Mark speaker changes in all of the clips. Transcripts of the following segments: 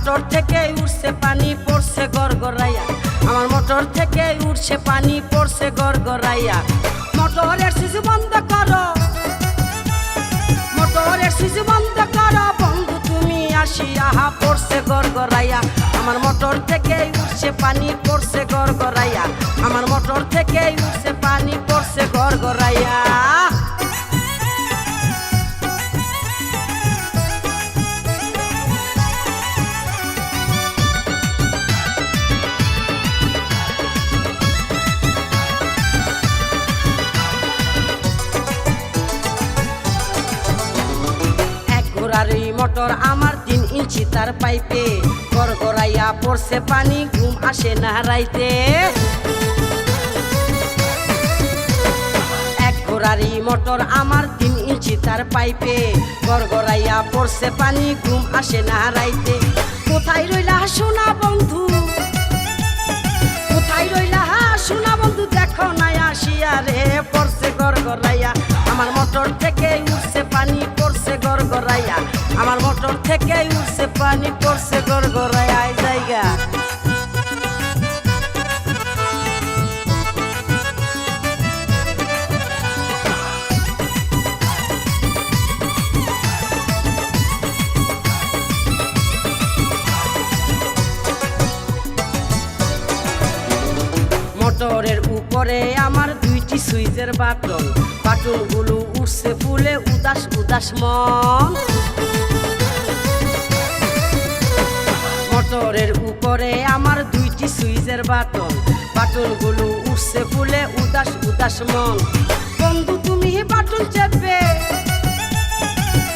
Speaker 1: Motor থেকে উঠছে পানি পড়ছে গড়গড়াইয়া, আমার মোটর থেকে উঠছে পানি পড়ছে গড়গড়াইয়া। মোটরের সুইচ বন্ধ করো, মোটরের সুইচ বন্ধ করো বন্ধু তুমি আসিয়া, পড়ছে গড়গড়াইয়া। আমার মোটর থেকে উঠছে পানি পড়ছে গড়গড়াইয়া, আমার মোটর থেকে উঠছে পানি পড়ছে গড়গড়াইয়া। ঘোড়ারই মোটর আমার 3 ইঞ্চি তার পাইপে, গড়গড়াইয়া পড়ছে পানি ঘুম আসে না রাইতে। এক ঘোড়ারই মোটর আমার 3 ইঞ্চি তার পাইপে, গড়গড়াইয়া পড়ছে পানি ঘুম আসে না রাইতে। কোথায় রইলা সোনা বন্ধু, কোথায় রইলা সোনা বন্ধু, দেখো না আসিয়া রে, পড়ছে গড়গড়াইয়া। আমার মোটর থেকে উঠছে পানি পড়ছে গড়গড়াইয়া, আমার মোটর থেকে উঠছে পানি পড়ছে গড়গড়াইয়া। জায়গা মোটরের উপরে আমার 2টি সুইচের বাটন, বাটনগুলো উঠছে ফুলে উদাস উদাস মন। মোটরের উপরে আমার 2টি সুইচের বাটন, বাটনগুলো উঠছে ফুলে উদাস উদাস মন। বন্ধু তুমি বাটন চেপে,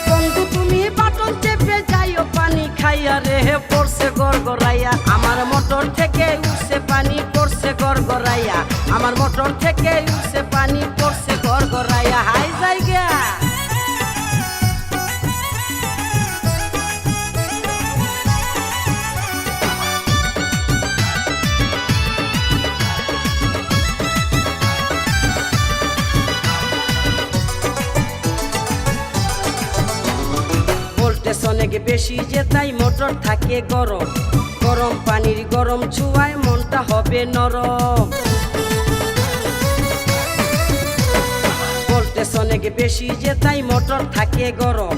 Speaker 1: বন্ধু তুমি বাটন চেপে যাইও পানি খাইয়া রে, পড়ছে গড়গড়াইয়া। আমার মোটর থেকে উঠছে পানি পড়ছে গড়গড়াইয়া, আমার মোটর থেকে উঠছে পানি পড়ছে গড়গড়াইয়া। হাই জায়গা ভোল্টেজ অনেক বেশি যে তাই মোটর থাকে গরম, গরম পানির গরম ছোঁয়ায় মনটা হবে নরম। ভোল্টেজ অনেক বেশি যে তাই মোটর থাকে গরম,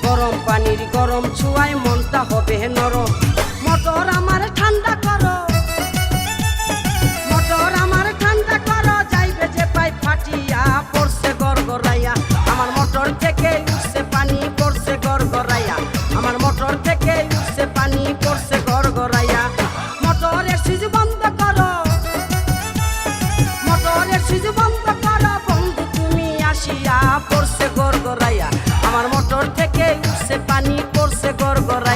Speaker 1: গরম পানির গরম ছোঁয়ায় মনটা হবে নরম। মোটর আমার ঠান্ডা করো, মোটর আমার ঠান্ডা করো, যাইবে যে পাইপ ফাটিয়া পড়ছে গড়গড়াইয়া। আমার মোটর থেকে উঠছে পানি পড়ছে গড়গড়াইয়া, আমার মোটর থেকে উঠছে পানি পড়ছে গড়গড়াইয়া। মোটরের সুইচ বন্ধ করো, মোটরের সুইচ বন্ধ করো বন্ধু তুমি আসিয়া, পড়ছে গড়গড়াইয়া। আমার মোটর থেকে উঠছে পানি পড়ছে গড়গড়াইয়া।